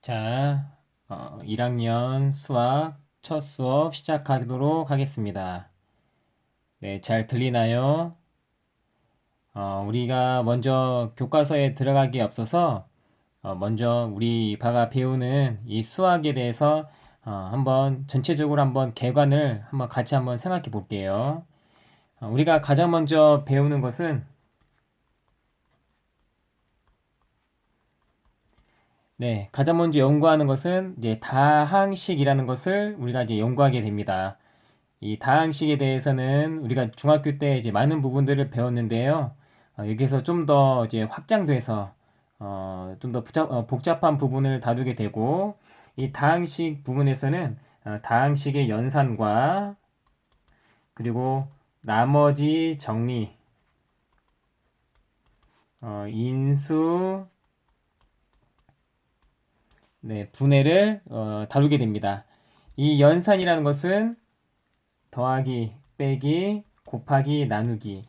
자, 1학년 수학 첫 수업 시작하도록 하겠습니다. 네, 잘 들리나요? 우리가 먼저 교과서에 들어가기 앞서서 먼저 우리 바가 배우는 이 수학에 대해서 한번 전체적으로 한번 개관을 한번 같이 한번 생각해 볼게요. 우리가 가장 먼저 배우는 것은 네, 가장 먼저 연구하는 것은 이제 다항식이라는 것을 우리가 이제 연구하게 됩니다. 이 다항식에 대해서는 우리가 중학교 때 이제 많은 부분들을 배웠는데요. 여기서 좀 더 이제 확장돼서 좀 더 복잡한 부분을 다루게 되고 이 다항식 부분에서는 다항식의 연산과 그리고 나머지 정리, 인수, 네, 분해를 다루게 됩니다. 이 연산이라는 것은 더하기, 빼기, 곱하기, 나누기.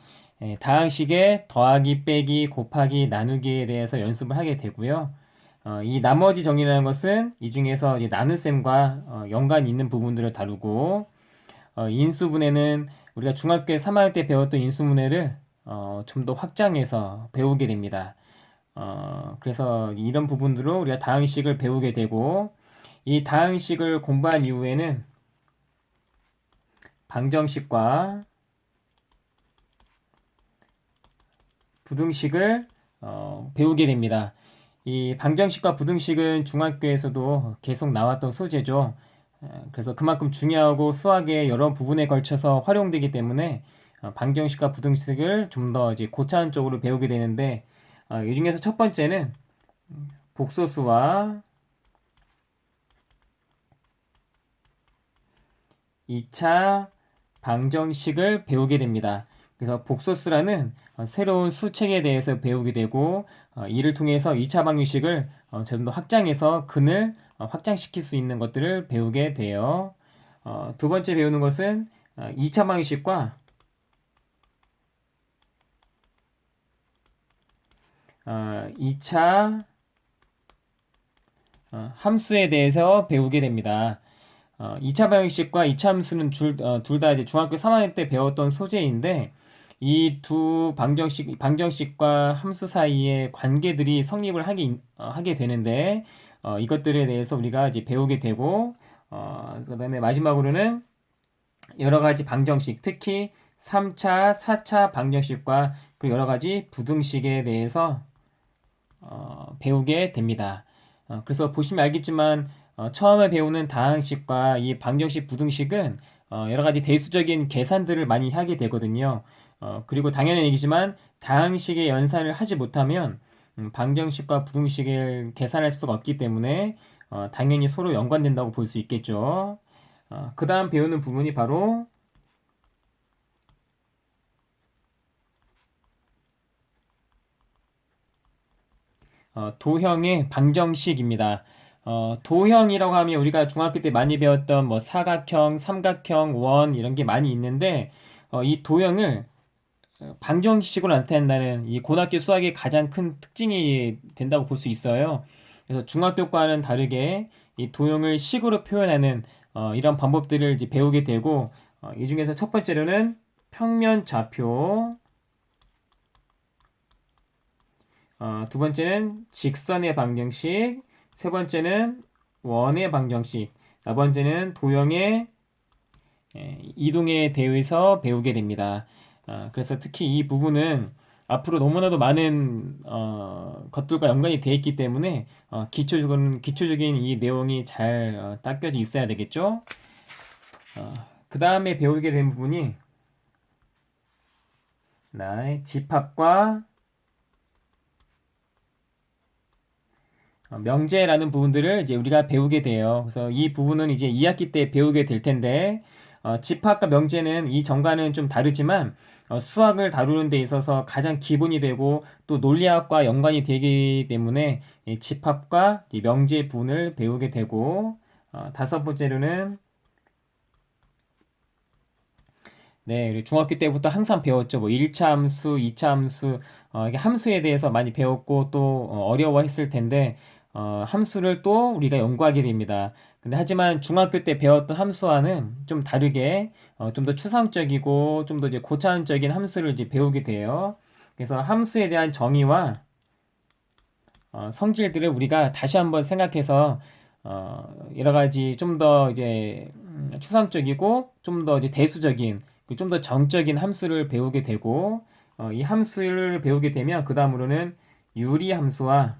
다항식의 더하기, 빼기, 곱하기, 나누기에 대해서 연습을 하게 되고요. 이 나머지 정리라는 것은 이 중에서 이제 나눗셈과 연관이 있는 부분들을 다루고, 인수분해는 우리가 중학교 3학년 때 배웠던 인수분해를 좀 더 확장해서 배우게 됩니다. 그래서 이런 부분으로 우리가 다항식을 배우게 되고, 이 다항식을 공부한 이후에는 방정식과 부등식을 배우게 됩니다. 이 방정식과 부등식은 중학교에서도 계속 나왔던 소재죠. 그래서 그만큼 중요하고 수학의 여러 부분에 걸쳐서 활용되기 때문에 방정식과 부등식을 좀 더 이제 고차원 적으로 배우게 되는데 이 중에서 첫 번째는 복소수와 2차 방정식을 배우게 됩니다. 그래서 복소수라는 새로운 수책에 대해서 배우게 되고 이를 통해서 2차 방정식을 좀 더 확장해서 근을 확장시킬 수 있는 것들을 배우게 돼요. 두 번째 배우는 것은 2차 방정식과 2차 함수에 대해서 배우게 됩니다. 2차 방정식과 2차 함수는 둘 다 이제 중학교 3학년 때 배웠던 소재인데 이 두 방정식과 함수 사이의 관계들이 성립을 하게 되는데 이것들에 대해서 우리가 이제 배우게 되고 그다음에 마지막으로는 여러 가지 방정식, 특히 3차, 4차 방정식과 그 여러 가지 부등식에 대해서 배우게 됩니다. 그래서 보시면 알겠지만 처음에 배우는 다항식과 이 방정식, 부등식은 여러 가지 대수적인 계산들을 많이 하게 되거든요. 그리고 당연한 얘기지만 다항식의 연산을 하지 못하면 방정식과 부등식을 계산할 수가 없기 때문에 당연히 서로 연관된다고 볼 수 있겠죠. 그 다음 배우는 부분이 바로 도형의 방정식입니다. 도형이라고 하면 우리가 중학교 때 많이 배웠던 뭐 사각형, 삼각형, 원 이런 게 많이 있는데 이 도형을 방정식으로 나타낸다는 이 고등학교 수학의 가장 큰 특징이 된다고 볼 수 있어요. 그래서 중학교과는 다르게 이 도형을 식으로 표현하는 이런 방법들을 이제 배우게 되고 이 중에서 첫 번째로는 평면 좌표, 두 번째는 직선의 방정식, 세 번째는 원의 방정식, 네 번째는 도형의 이동에 대해서 배우게 됩니다. 그래서 특히 이 부분은 앞으로 너무나도 많은 것들과 연관이 되어 있기 때문에 기초적인 이 내용이 잘 닦여져 있어야 되겠죠. 그 다음에 배우게 된 부분이 집합과 명제라는 부분들을 이제 우리가 배우게 돼요. 그래서 이 부분은 이제 2학기 때 배우게 될 텐데, 집합과 명제는 이 정과는 좀 다르지만, 수학을 다루는 데 있어서 가장 기본이 되고, 또 논리학과 연관이 되기 때문에, 이 집합과 이 명제 부분을 배우게 되고, 다섯 번째로는, 네, 우리 중학교 때부터 항상 배웠죠. 뭐 1차 함수, 2차 함수, 이게 함수에 대해서 많이 배웠고 또 어려워했을 텐데 함수를 또 우리가 연구하게 됩니다. 근데 하지만 중학교 때 배웠던 함수와는 좀 다르게 좀 더 추상적이고 좀 더 이제 고차원적인 함수를 이제 배우게 돼요. 그래서 함수에 대한 정의와 성질들을 우리가 다시 한번 생각해서 여러 가지 좀 더 이제 추상적이고 좀 더 이제 대수적인 좀 더 정적인 함수를 배우게 되고 이 함수를 배우게 되면 그 다음으로는 유리 함수와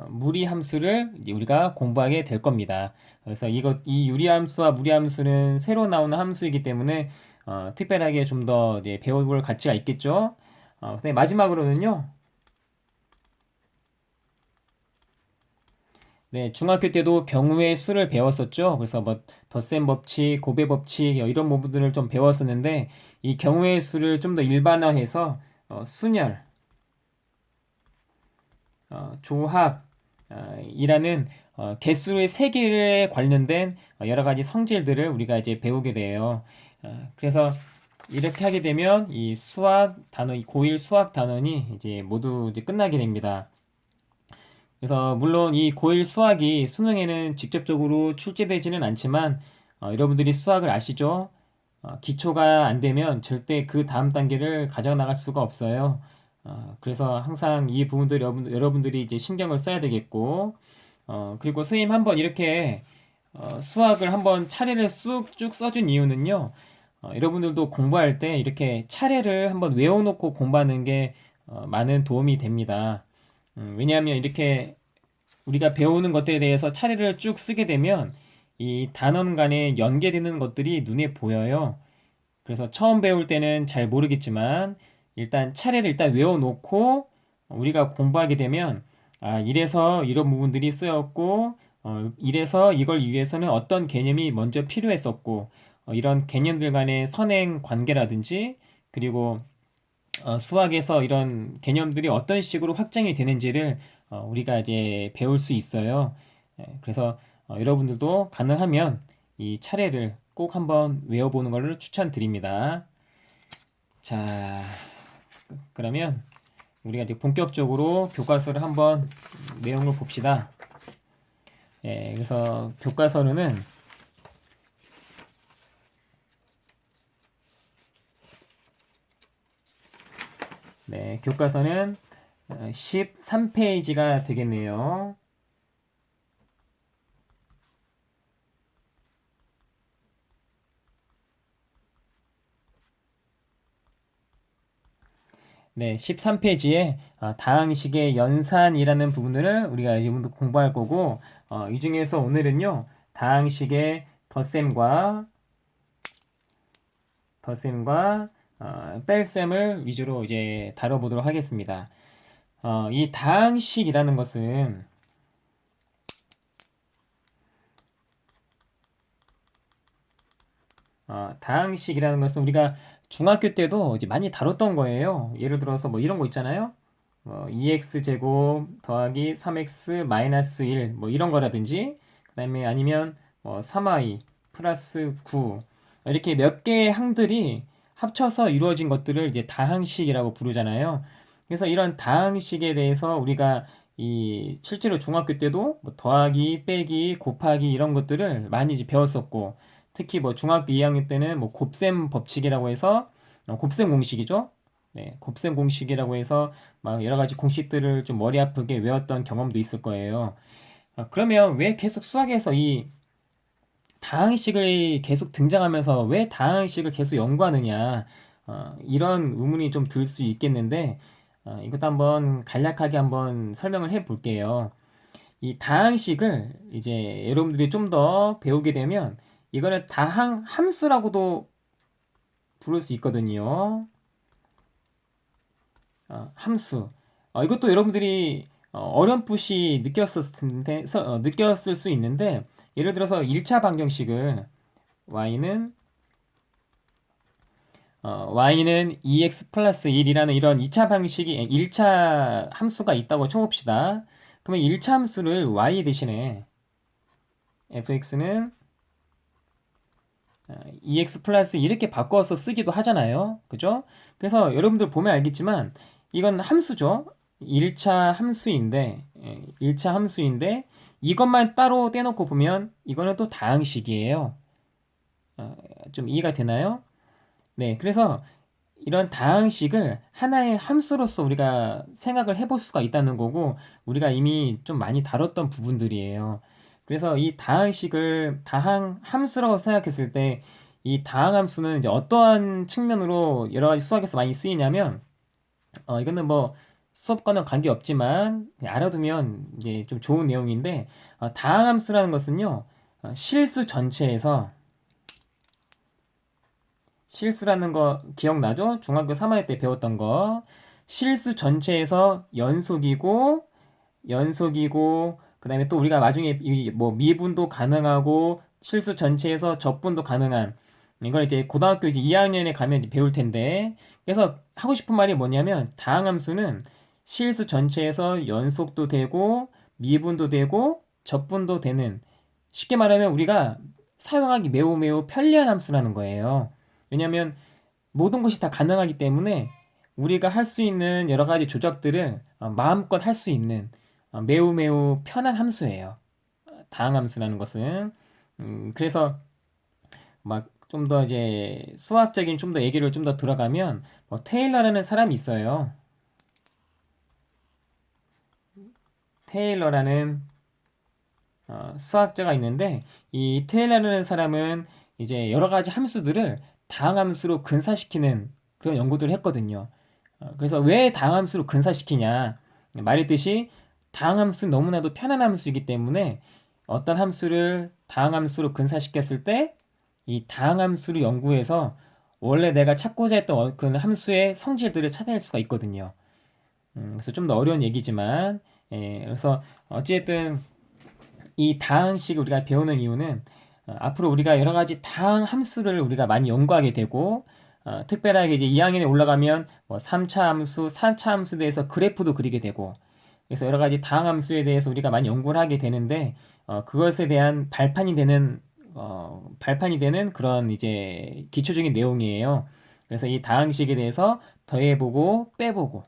무리 함수를 이제 우리가 공부하게 될 겁니다. 그래서 이 유리 함수와 무리 함수는 새로 나오는 함수이기 때문에 특별하게 좀 더 배워볼 가치가 있겠죠. 근데 마지막으로는요. 네, 중학교 때도 경우의 수를 배웠었죠. 그래서 뭐 덧셈 법칙, 곱해 법칙 이런 부분들을 좀 배웠었는데 이 경우의 수를 좀 더 일반화해서 순열, 조합, 이라는 개수의 세계에 관련된 여러 가지 성질들을 우리가 이제 배우게 돼요. 그래서 이렇게 하게 되면 이 수학 단원, 이 고1 수학 단원이 이제 모두 이제 끝나게 됩니다. 그래서 물론 이 고1 수학이 수능에는 직접적으로 출제되지는 않지만 여러분들이 수학을 아시죠? 기초가 안 되면 절대 그 다음 단계를 가져나갈 수가 없어요. 그래서 항상 이 부분들 여러분들이 이제 신경을 써야 되겠고, 그리고 선생님 한번 이렇게 수학을 한번 차례를 쑥쭉 써준 이유는요. 여러분들도 공부할 때 이렇게 차례를 한번 외워놓고 공부하는 게 많은 도움이 됩니다. 왜냐하면 이렇게 우리가 배우는 것들에 대해서 차례를 쭉 쓰게 되면 이 단원 간에 연계되는 것들이 눈에 보여요. 그래서 처음 배울 때는 잘 모르겠지만 일단 차례를 일단 외워놓고 우리가 공부하게 되면 이래서 이런 부분들이 쓰였고 이래서 이걸 위해서는 어떤 개념이 먼저 필요했었고 이런 개념들 간의 선행 관계라든지 그리고 수학에서 이런 개념들이 어떤 식으로 확장이 되는지를 우리가 이제 배울 수 있어요. 그래서 여러분들도 가능하면 이 차례를 꼭 한번 외워보는 것을 추천드립니다. 자, 그러면 우리가 이제 본격적으로 교과서를 한번 내용을 봅시다. 그래서 교과서로는 교과서는 13페이지가 되겠네요. 네, 13페이지에 다항식의 연산이라는 부분을 우리가 지금도 공부할 거고 이 중에서 오늘은요 다항식의 덧셈과 뺄셈을 위주로 이제 다뤄보도록 하겠습니다. 이 다항식이라는 것은 우리가 중학교 때도 이제 많이 다뤘던 거예요. 예를 들어서 뭐 이런 거 있잖아요. 2x 제곱 더하기 3x 마이너스 1 뭐 이런 거라든지 그다음에 아니면 3y 플러스 9 이렇게 몇 개의 항들이 합쳐서 이루어진 것들을 이제 다항식이라고 부르잖아요. 그래서 이런 다항식에 대해서 우리가 이 실제로 중학교 때도 뭐 더하기, 빼기, 곱하기 이런 것들을 많이 이제 배웠었고 특히 뭐 중학교 2학년 때는 뭐 곱셈 법칙이라고 해서 곱셈 공식이죠. 네, 곱셈 공식이라고 해서 막 여러 가지 공식들을 좀 머리 아프게 외웠던 경험도 있을 거예요. 그러면 왜 계속 수학에서 이 다항식을 계속 등장하면서 왜 다항식을 계속 연구하느냐 이런 의문이 좀 들 수 있겠는데 이것도 한번 간략하게 한번 설명을 해 볼게요. 이 다항식을 이제 여러분들이 좀 더 배우게 되면 이거는 다항 함수라고도 부를 수 있거든요. 함수. 이것도 여러분들이 어렴풋이 느꼈을 수 있는데 예를 들어서 1차 방정식을 y는 y는 2x 플러스 1이라는 이런 2차 방식이 1차 함수가 있다고 쳐봅시다. 그러면 1차 함수를 y 대신에 fx는 2x 플러스 이렇게 바꿔서 쓰기도 하잖아요. 그죠? 그래서 여러분들 보면 알겠지만 이건 함수죠. 1차 함수인데 1차 함수인데 이것만 따로 떼놓고 보면 이거는 또 다항식이에요. 좀 이해가 되나요? 네, 그래서 이런 다항식을 하나의 함수로서 우리가 생각을 해볼 수가 있다는 거고, 우리가 이미 좀 많이 다뤘던 부분들이에요. 그래서 이 다항식을 다항 함수라고 생각했을 때, 이 다항 함수는 이제 어떠한 측면으로 여러 가지 수학에서 많이 쓰이냐면, 이거는 뭐 수업과는 관계없지만 그냥 알아두면 이제 좀 좋은 내용인데, 다항 함수라는 것은요, 실수 전체에서 실수라는 거 기억나죠? 중학교 3학년 때 배웠던 거. 실수 전체에서 연속이고, 그 다음에 또 우리가 나중에 뭐 미분도 가능하고, 실수 전체에서 적분도 가능한, 이걸 이제 고등학교 이제 2학년에 가면 이제 배울 텐데, 그래서 하고 싶은 말이 뭐냐면, 다항함수는 실수 전체에서 연속도 되고, 미분도 되고, 적분도 되는, 쉽게 말하면 우리가 사용하기 매우 매우 편리한 함수라는 거예요. 왜냐하면 모든 것이 다 가능하기 때문에 우리가 할 수 있는 여러 가지 조작들을 마음껏 할 수 있는 매우 매우 편한 함수예요. 다항함수라는 것은. 그래서 막 좀 더 이제 수학적인 좀 더 얘기를 좀 더 들어가면 뭐 테일러라는 사람이 있어요. 테일러라는 수학자가 있는데, 이 테일러라는 사람은 이제 여러 가지 함수들을 다항함수로 근사시키는 그런 연구들을 했거든요. 그래서 왜 다항함수로 근사시키냐? 말했듯이 다항함수는 너무나도 편한 함수이기 때문에 어떤 함수를 다항함수로 근사시켰을 때 이 다항함수를 연구해서 원래 내가 찾고자 했던 그 함수의 성질들을 찾아낼 수가 있거든요. 그래서 좀 더 어려운 얘기지만, 그래서 어쨌든 이 다항식을 우리가 배우는 이유는 앞으로 우리가 여러 가지 다항 함수를 우리가 많이 연구하게 되고, 특별하게 이제 2학년에 올라가면 뭐 3차 함수, 4차 함수에 대해서 그래프도 그리게 되고, 그래서 여러 가지 다항 함수에 대해서 우리가 많이 연구를 하게 되는데, 그것에 대한 발판이 되는 그런 이제 기초적인 내용이에요. 그래서 이 다항식에 대해서 더해보고 빼보고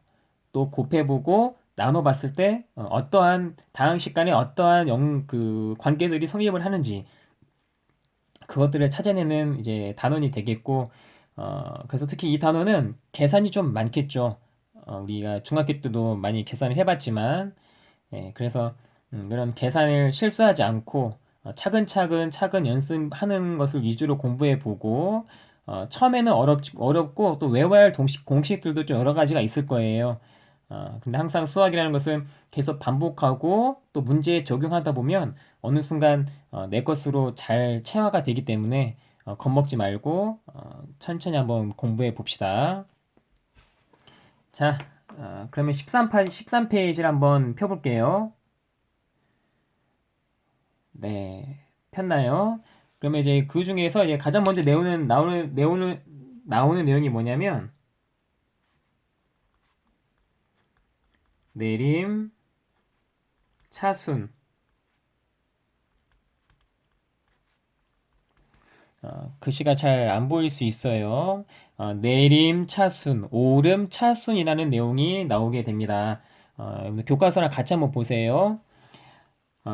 또 곱해보고 나눠봤을 때 떠한 다항식 간에 어떠한 그 관계들이 성립을 하는지 그것들을 찾아내는 이제 단원이 되겠고, 그래서 특히 이 단원은 계산이 좀 많겠죠. 우리가 중학교 때도 많이 계산을 해봤지만, 그래서 이런 계산을 실수하지 않고 차근차근 차근 연습하는 것을 위주로 공부해 보고, 처음에는 어렵고 또 외워야 할 공식들도 좀 여러 가지가 있을 거예요. 근데 항상 수학이라는 것은 계속 반복하고 또 문제에 적용하다 보면 어느 순간 내 것으로 잘 체화가 되기 때문에 겁먹지 말고 천천히 한번 공부해 봅시다. 자, 그러면 13페이지를 한번 펴볼게요. 네, 폈나요? 그러면 이제 그 중에서 이제 가장 먼저 나오는 내용이 뭐냐면, 내림, 차순. 글씨가 잘 안 보일 수 있어요. 내림, 차순, 오름, 차순이라는 내용이 나오게 됩니다. 교과서랑 같이 한번 보세요.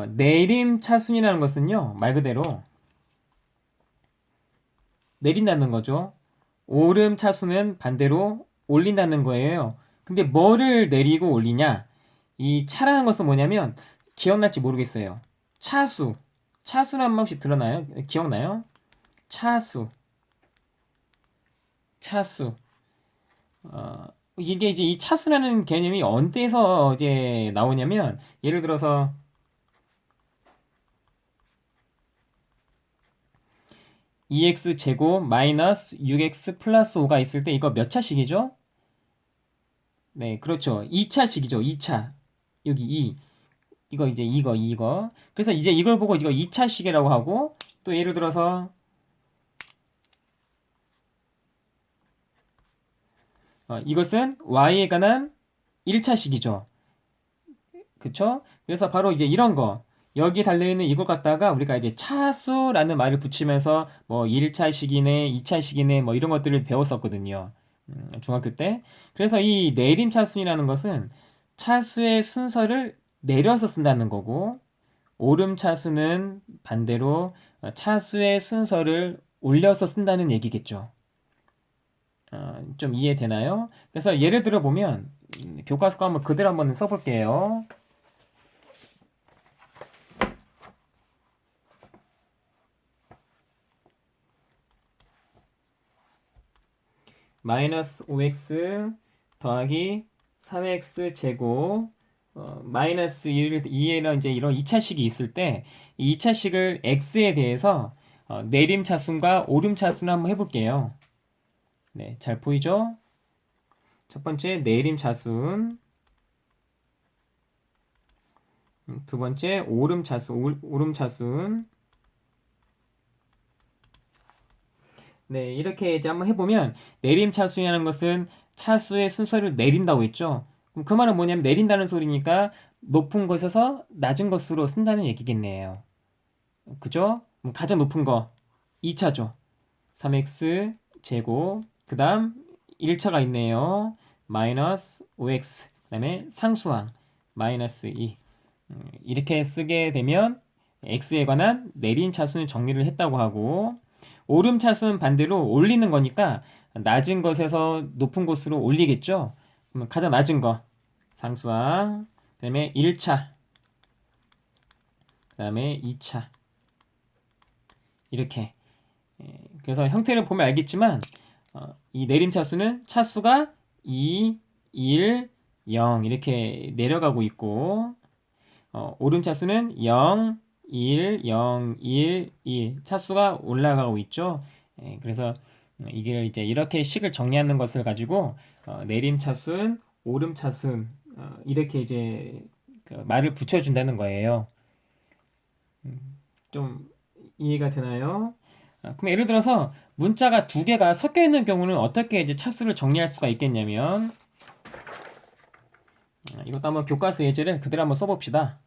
내림, 차순이라는 것은요, 말 그대로 내린다는 거죠. 오름, 차순은 반대로 올린다는 거예요. 근데 뭐를 내리고 올리냐? 이 차라는 것은 뭐냐면, 기억날지 모르겠어요. 차수. 차수란 말 혹시 들었나요? 기억나요? 차수. 차수. 이게 이제 이 차수라는 개념이 언제서 이제 나오냐면, 예를 들어서 2x 제곱 마이너스 6x 플러스 5가 있을 때 이거 몇 차식이죠? 네, 그렇죠. 2차식이죠. 2차. 여기 2. 이거 이제 이거. 그래서 이제 이걸 보고 이거 2차식이라고 하고, 또 예를 들어서 이것은 y에 관한 1차식이죠. 그쵸? 그래서 바로 이제 이런 거. 여기 달려있는 이걸 갖다가 우리가 이제 차수라는 말을 붙이면서 뭐 1차식이네, 2차식이네, 뭐 이런 것들을 배웠었거든요. 중학교 때. 그래서 이 내림차순이라는 것은 차수의 순서를 내려서 쓴다는 거고, 오름차수는 반대로 차수의 순서를 올려서 쓴다는 얘기겠죠. 좀 이해되나요? 그래서 예를 들어 보면 교과서 거 한번 그대로 한번 써볼게요. 마이너스 5x 더하기 3x 제곱 마이너스 2에는 이제 이런 2차식이 있을 때 이 2차식을 x에 대해서 내림차순과 오름차순을 한번 해볼게요. 네, 잘 보이죠? 첫 번째 내림차순, 두 번째 오름차순. 네, 이렇게 이제 한번 해보면 내림차순이라는 것은 차수의 순서를 내린다고 했죠. 그럼 그 말은 뭐냐면 내린다는 소리니까 높은 것에서 낮은 것으로 쓴다는 얘기겠네요. 그죠? 그럼 가장 높은 거 2차죠. 3x 제곱. 그 다음 1차가 있네요. 마이너스 5x. 그 다음에 상수항 마이너스 2. 이렇게 쓰게 되면 x에 관한 내린 차수는 정리를 했다고 하고, 오름 차수는 반대로 올리는 거니까 낮은 것에서 높은 곳으로 올리겠죠. 그러면 가장 낮은 거 상수항, 그 다음에 1차, 그 다음에 2차, 이렇게. 그래서 형태를 보면 알겠지만 이 내림 차수는 차수가 2, 1, 0 이렇게 내려가고 있고, 오름 차수는 0, 1, 0, 1, 1 차수가 올라가고 있죠. 그래서 이게 이제 이렇게 식을 정리하는 것을 가지고 내림 차순, 오름 차순 이렇게 이제 그 말을 붙여준다는 거예요. 좀 이해가 되나요? 그럼 예를 들어서 문자가 두 개가 섞여 있는 경우는 어떻게 이제 차수를 정리할 수가 있겠냐면, 이것도 한번 교과서 예제를 그대로 한번 써봅시다.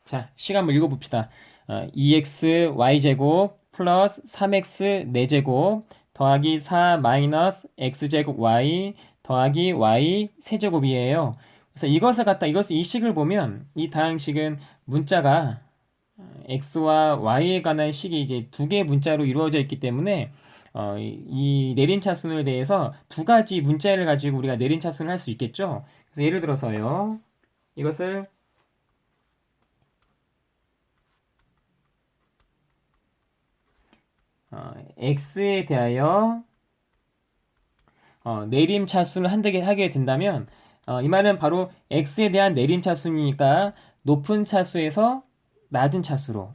자, 시간 한번 읽어봅시다. 2x y제곱 플러스 3x 4제곱 더하기 4 마이너스 x제곱 y 더하기 y 세제곱이에요. 그래서 이것을 이 식을 보면 이 다항식은 문자가 x와 y에 관한 식이 이제 두 개의 문자로 이루어져 있기 때문에 이 내림차순에 대해서 두 가지 문자를 가지고 우리가 내림차순을 할 수 있겠죠. 그래서 예를 들어서요. 이것을 x에 대하여 내림 차수를 하게 된다면 이 말은 바로 x에 대한 내림 차수니까 높은 차수에서 낮은 차수로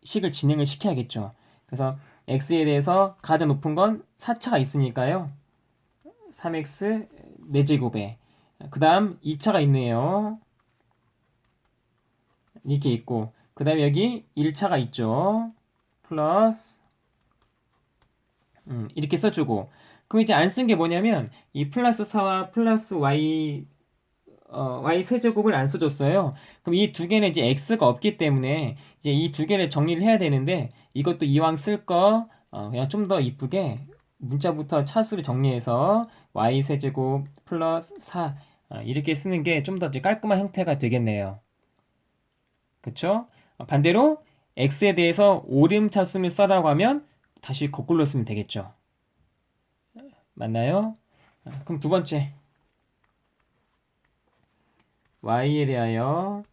식을 진행을 시켜야겠죠. 그래서 x에 대해서 가장 높은 건 4차가 있으니까요. 3x 4제곱에 그 다음 2차가 있네요. 이렇게 있고 그 다음에 여기 1차가 있죠. 플러스 이렇게 써주고, 그럼 이제 안 쓴 게 뭐냐면 이 플러스 4와 플러스 y y 세제곱을 안 써줬어요. 그럼 이 두 개는 이제 x가 없기 때문에 이제 이 두 개를 정리를 해야 되는데, 이것도 이왕 쓸 거 그냥 좀 더 이쁘게 문자부터 차수를 정리해서 y 세제곱 플러스 4 이렇게 쓰는 게 좀 더 깔끔한 형태가 되겠네요. 그쵸? 반대로 x에 대해서 오름 차수를 써라고 하면 다시 거꾸로 쓰면 되겠죠. 맞나요? 그럼 두 번째 y에 대하여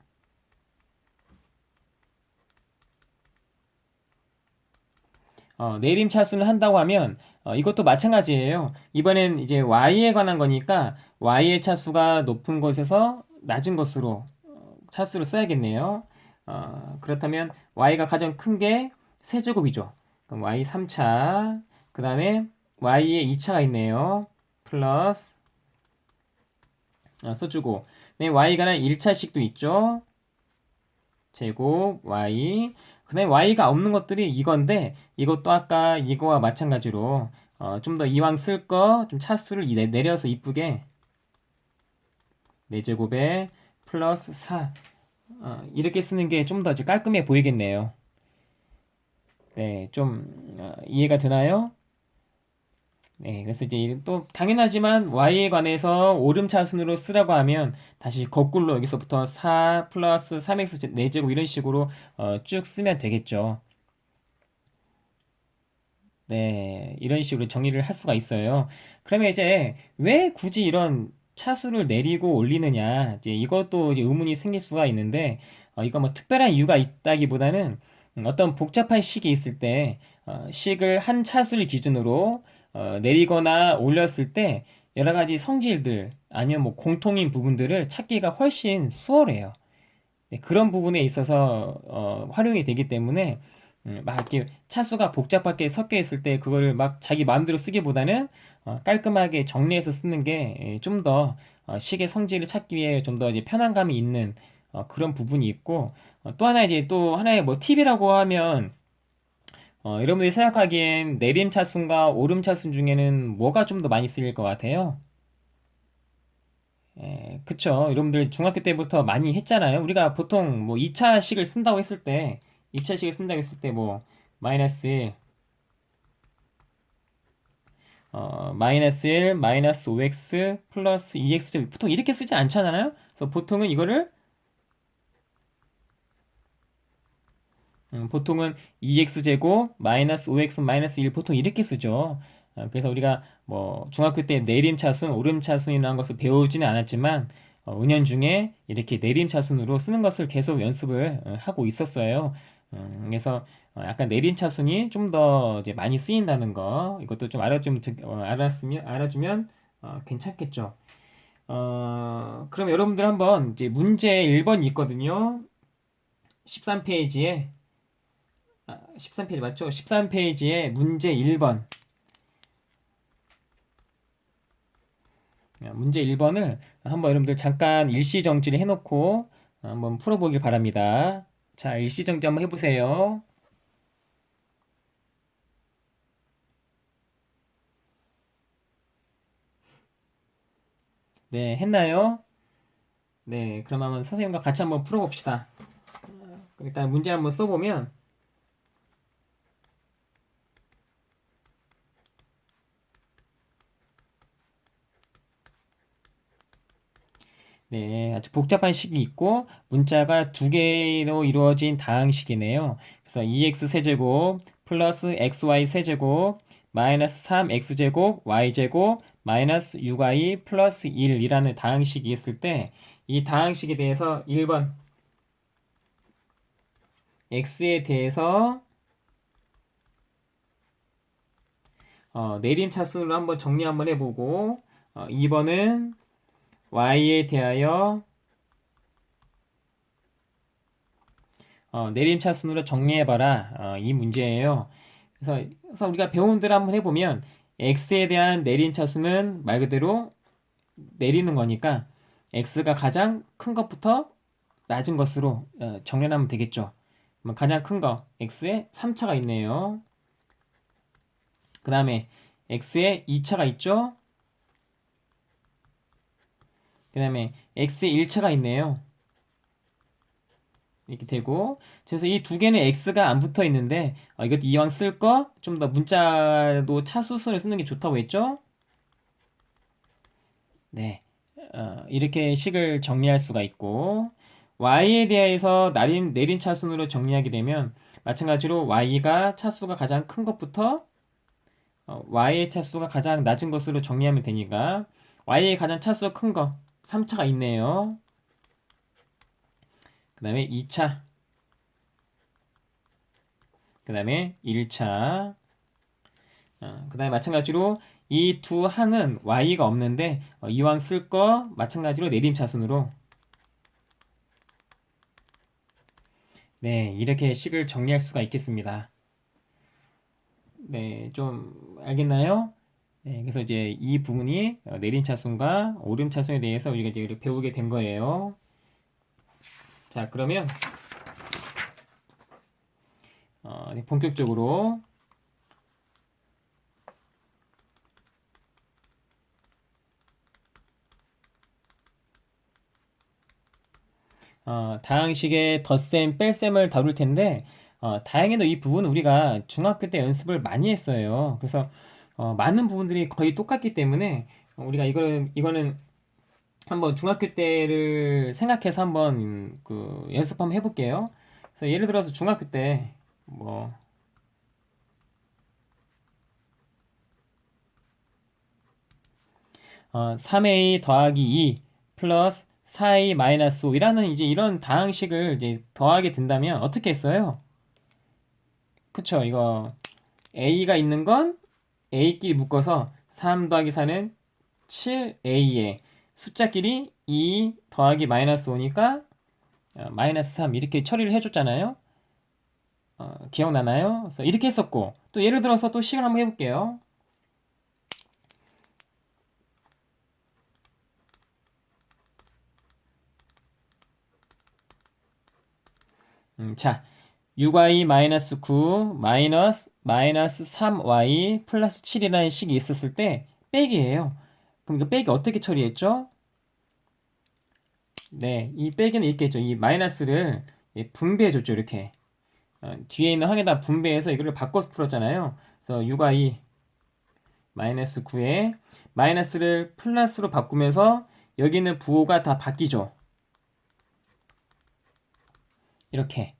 내림 차수를 한다고 하면 이것도 마찬가지예요. 이번엔 이제 y에 관한 거니까 y의 차수가 높은 것에서 낮은 것으로 차수를 써야겠네요. 그렇다면 y가 가장 큰 게 세제곱이죠. 그럼 y 3차, 그 다음에 y에 2차가 있네요. 플러스 써주고, 네, y가 는 1차씩도 있죠. 제곱 y, 그 다음에 y가 없는 것들이 이건데, 이것도 아까 이거와 마찬가지로 좀 더 이왕 쓸 거 좀 차수를 내려서 이쁘게 4제곱에 플러스 4 이렇게 쓰는 게 좀 더 깔끔해 보이겠네요. 네, 좀 이해가 되나요? 네, 그래서 이제 또 당연하지만 y에 관해서 오름차순으로 쓰라고 하면 다시 거꾸로 여기서부터 4 플러스 3x 4제곱 이런 식으로 쭉 쓰면 되겠죠. 네, 이런 식으로 정리를 할 수가 있어요. 그러면 이제 왜 굳이 이런 차수를 내리고 올리느냐, 이제 이것도 이제 의문이 생길 수가 있는데, 이거 뭐 특별한 이유가 있다기보다는 어떤 복잡한 식이 있을 때, 식을 한 차수를 기준으로 내리거나 올렸을 때 여러 가지 성질들 아니면 뭐 공통인 부분들을 찾기가 훨씬 수월해요. 네, 그런 부분에 있어서 활용이 되기 때문에 막 이렇게 차수가 복잡하게 섞여 있을 때 그거를 막 자기 마음대로 쓰기보다는 깔끔하게 정리해서 쓰는 게 좀 더 식의 성질을 찾기 위해 좀 더 이제 편안감이 있는 그런 부분이 있고 또 하나 이제 또 하나의 뭐 팁이라고 하면 여러분들이 생각하기엔 내림 차순과 오름 차순 중에는 뭐가 좀 더 많이 쓰일 것 같아요? 그쵸. 여러분들 중학교 때부터 많이 했잖아요. 우리가 보통 뭐 2차식을 쓴다고 했을 때, 2차식을 쓴다고 했을 때 뭐, 마이너스 1, 마이너스 1, 마이너스 5x 플러스 2x 보통 이렇게 쓰지 않잖아요? 그래서 보통은 2x제곱 마이너스 5x 마이너스 1 보통 이렇게 쓰죠. 그래서 우리가 뭐 중학교 때 내림차순, 오름차순이라는 것을 배우지는 않았지만 은연중에 이렇게 내림차순으로 쓰는 것을 계속 연습을 하고 있었어요. 그래서 약간 내림차순이 좀 더 이제 많이 쓰인다는 거 이것도 좀 알아주면 괜찮겠죠. 그럼 여러분들 한번 이제 문제 1번이 있거든요. 13페이지에 13페이지 맞죠? 13페이지에 문제 1번. 문제 1번을 한번 여러분들 잠깐 일시정지를 해놓고 한번 풀어보길 바랍니다. 자, 일시정지 한번 해보세요. 네, 했나요? 네, 그럼 한번 선생님과 같이 한번 풀어봅시다. 일단 문제 한번 써보면 네, 아주 복잡한 식이 있고 문자가 두 개로 이루어진 다항식이네요. 그래서 2x 세제곱 플러스 xy 세제곱 마이너스 3x제곱 y제곱 마이너스 6y 플러스 1이라는 다항식이 있을 때 이 다항식에 대해서 1번 x에 대해서 내림차순으로 한번 정리 한번 해보고 2번은 y에 대하여 내림차순으로 정리해봐라. 이 문제예요. 그래서 우리가 배운 대로 한번 해보면 x에 대한 내림차순은 말 그대로 내리는 거니까 x가 가장 큰 것부터 낮은 것으로 정렬하면 되겠죠. 그럼 가장 큰 거 x에 3차가 있네요. 그 다음에 x에 2차가 있죠. 그 다음에 x에 1차가 있네요. 이렇게 되고 그래서 이 두 개는 x가 안 붙어 있는데 이것도 이왕 쓸 거 좀 더 문자도 차수선을 쓰는 게 좋다고 했죠? 네, 이렇게 식을 정리할 수가 있고 y에 대해서 내림 차순으로 정리하게 되면 마찬가지로 y가 차수가 가장 큰 것부터 y의 차수가 가장 낮은 것으로 정리하면 되니까 y의 가장 차수가 큰 거 3차가 있네요. 그 다음에 2차 그 다음에 1차 그 다음에 마찬가지로 이 두 항은 y가 없는데 이왕 쓸 거 마찬가지로 내림차순으로 네 이렇게 식을 정리할 수가 있겠습니다. 네, 좀 알겠나요? 네, 그래서 이제 이 부분이 내림차순과 오름차순에 대해서 우리가 이제 이렇게 배우게 된 거예요. 자, 그러면 네, 본격적으로 다항식의 덧셈, 뺄셈을 다룰 텐데, 다행히도 이 부분은 우리가 중학교 때 연습을 많이 했어요. 그래서, 많은 부분들이 거의 똑같기 때문에, 우리가 이거는 한번 중학교 때를 생각해서 한번 연습 한번 해볼게요. 그래서 예를 들어서 중학교 때, 뭐, 3a 더하기 2 플러스 4a 마이너스 5이라는 이제 이런 다항식을 이제 더하게 된다면 어떻게 했어요? 그쵸, 이거 a가 있는 건 a끼리 묶어서 3 더하기 4는 7a에 숫자끼리 2 더하기 마이너스 5니까 마이너스 3 이렇게 처리를 해줬잖아요. 기억나나요? 그래서 이렇게 했었고 또 예를 들어서 또 식을 한번 해볼게요. 자, 6y 마이너스 9 마이너스 3y 플러스 7이라는 식이 있었을 때 빼기예요. 그럼 이거 빼기 어떻게 처리했죠? 네, 이 빼기는 이렇게 했죠. 이 마이너스를 분배해줬죠. 이렇게 뒤에 있는 항에다 분배해서 이거를 바꿔서 풀었잖아요. 그래서 6y 마이너스 9에 마이너스를 플러스로 바꾸면서 여기는 부호가 다 바뀌죠. 이렇게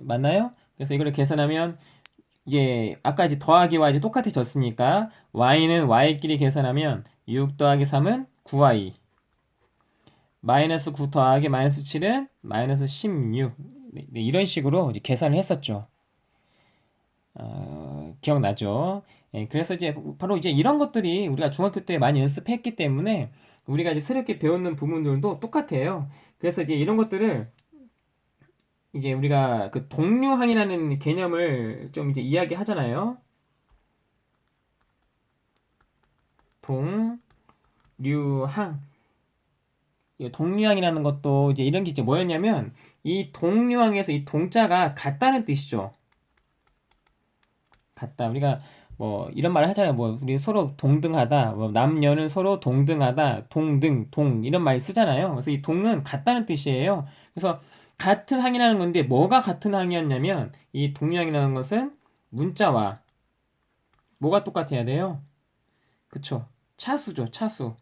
맞나요? 그래서 이거를 계산하면 이게 아까 이제 더하기와 이제 똑같아졌으니까 y는 y끼리 계산하면 6 더하기 3은 9y 마이너스 9 더하기 마이너스 7은 마이너스 16 네, 이런 식으로 이제 계산을 했었죠. 기억나죠? 예, 그래서 이제 바로 이제 이런 것들이 우리가 중학교 때 많이 연습했기 때문에 우리가 이제 새롭게 배우는 부분들도 똑같아요. 그래서 이제 이런 것들을 이제 우리가 그 동류항이라는 개념을 좀 이제 이야기하잖아요. 동류항. 이 동류항이라는 것도 이제 이런 게 이제 뭐였냐면 이 동류항에서 이 동자가 같다는 뜻이죠. 같다. 우리가 뭐 이런 말을 하잖아요. 뭐 우리 서로 동등하다. 뭐 남녀는 서로 동등하다. 동등, 동 이런 말 쓰잖아요. 그래서 이 동은 같다는 뜻이에요. 그래서 같은 항이라는 건데 뭐가 같은 항이었냐면 이 동류항이라는 것은 문자와 뭐가 똑같아야 돼요? 그쵸? 차수죠. 차수.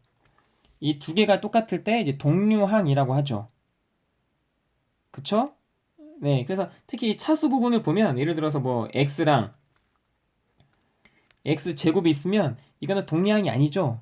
이 두 개가 똑같을 때 이제 동류항이라고 하죠. 그쵸? 네. 그래서 특히 이 차수 부분을 보면 예를 들어서 뭐 x랑 x 제곱이 있으면 이거는 동량이 아니죠.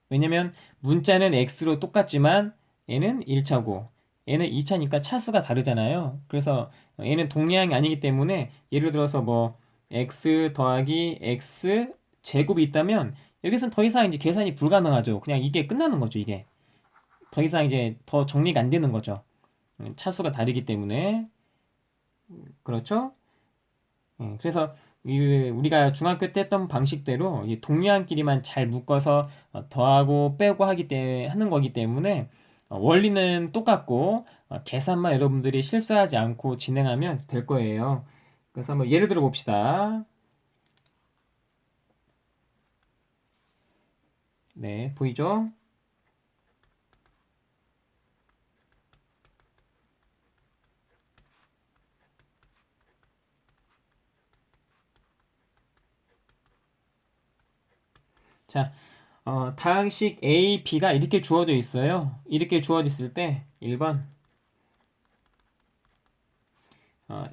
왜냐면 문자는 x로 똑같지만 얘는 1차고 얘는 2차니까 차수가 다르잖아요. 그래서 얘는 동량이 아니기 때문에 예를 들어서 뭐 x 더하기 x 제곱이 있다면 여기서는 더 이상 이제 계산이 불가능하죠. 그냥 이게 끝나는 거죠, 이게. 더 이상 이제 더 정리가 안 되는 거죠. 차수가 다르기 때문에. 그렇죠? 그래서 우리가 중학교 때 했던 방식대로 이 동료한끼리만 잘 묶어서 더하고 빼고 하는 거기 때문에 원리는 똑같고 계산만 여러분들이 실수하지 않고 진행하면 될 거예요. 그래서 한번 예를 들어 봅시다. 네, 보이죠? 자, 다항식 A, B가 이렇게 주어져 있어요. 이렇게 주어져 있을 때 1번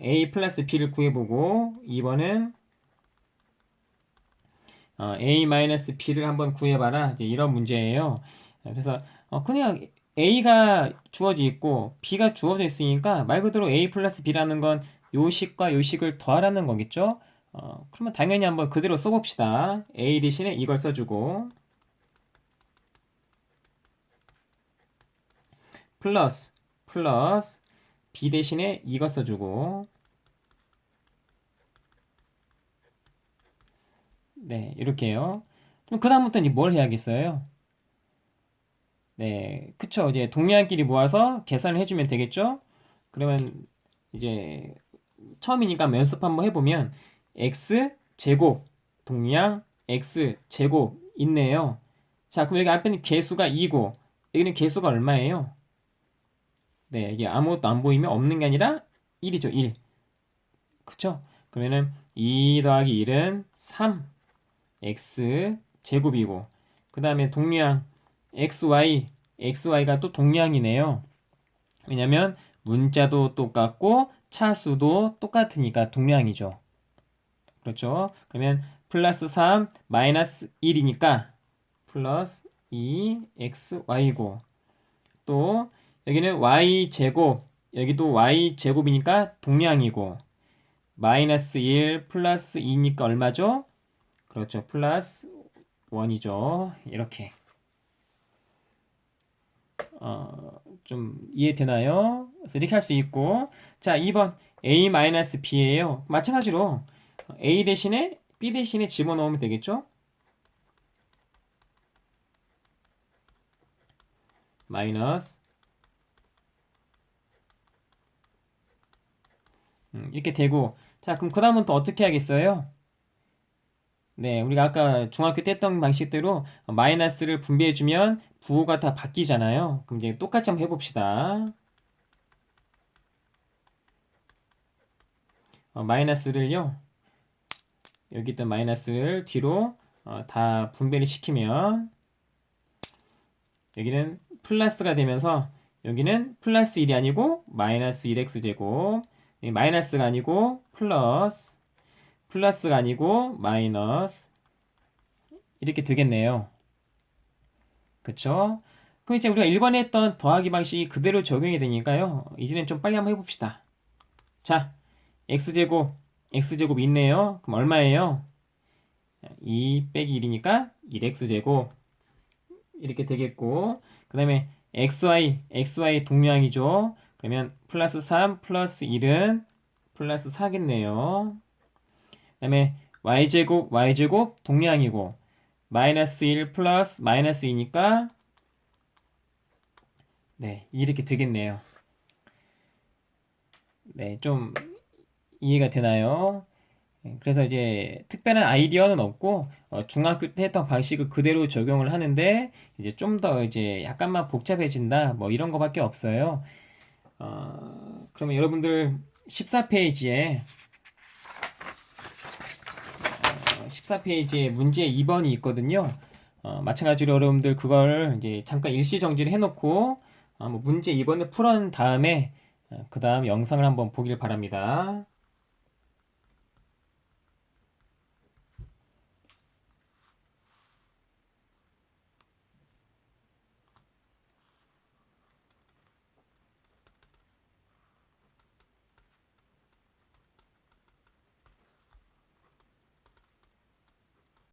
A 플러스 B를 구해보고 2번은 A 마이너스 B를 한번 구해봐라. 이제 이런 문제예요. 그래서 그냥 A가 주어져 있고 B가 주어져 있으니까 말 그대로 A 플러스 B라는 건 요식과 요식을 더하라는 거겠죠? 그러면 당연히 한번 그대로 써봅시다. A 대신에 이걸 써주고 플러스 B 대신에 이거 써주고 네 이렇게요. 그럼 그 다음부터 이제 뭘 해야겠어요? 네, 그쵸. 이제 동료한끼리 모아서 계산을 해주면 되겠죠? 그러면 이제 처음이니까 한번 연습 한번 해보면 x 제곱 동량 x 제곱 있네요. 자, 그럼 여기 앞에는 개수가 2고 여기는 개수가 얼마예요? 네, 이게 아무것도 안 보이면 없는 게 아니라 1이죠, 1. 그쵸? 그러면은 2 더하기 1은 3, x 제곱이고, 그 다음에 동량 xy가 또 동량이네요. 왜냐면 문자도 똑같고 차수도 똑같으니까 동량이죠. 그렇죠? 그러면 플러스 3 마이너스 1이니까 플러스 2xy고, 또 여기는 y제곱, 여기도 y제곱이니까 동량이고, 마이너스 1 플러스 2니까 얼마죠? 그렇죠. 플러스 1이죠. 이렇게. 좀 이해되나요? 그래서 이렇게 할 수 있고, 자, 2번 a-b예요. 마찬가지로 a 대신에 b 대신에 집어넣으면 되겠죠? 마이너스 이렇게 되고, 자, 그럼 그 다음은 또 어떻게 하겠어요? 네, 우리가 아까 중학교 때 했던 방식대로 마이너스를 분배해주면 부호가 다 바뀌잖아요. 그럼 이제 똑같이 한번 해봅시다. 마이너스를요, 여기 있던 마이너스를 뒤로 다 분배를 시키면 여기는 플러스가 되면서 여기는 플러스 1이 아니고 마이너스 1x제곱, 마이너스가 아니고 플러스가 아니고 마이너스, 이렇게 되겠네요. 그쵸? 그럼 이제 우리가 1번에 했던 더하기 방식이 그대로 적용이 되니까요. 이제는 좀 빨리 한번 해봅시다. 자, x제곱 있네요. 그럼 얼마예요? 2 빼기 1이니까 1x제곱, 이렇게 되겠고, 그 다음에 xy 동량이죠. 그러면 플러스 3 플러스 1은 플러스 4겠네요. 그 다음에 y제곱 동량이고, 마이너스 1 플러스 마이너스 2니까 네, 이렇게 되겠네요. 네, 좀 이해가 되나요? 네, 그래서 이제 특별한 아이디어는 없고 중학교 때 했던 방식을 그대로 적용을 하는데 이제 좀 더 이제 약간만 복잡해진다 뭐 이런 거밖에 없어요. 그러면 여러분들 14페이지에 문제 2번이 있거든요. 마찬가지로 여러분들 그걸 이제 잠깐 일시 정지를 해놓고 뭐 문제 2번을 풀은 다음에 그 다음 영상을 한번 보길 바랍니다.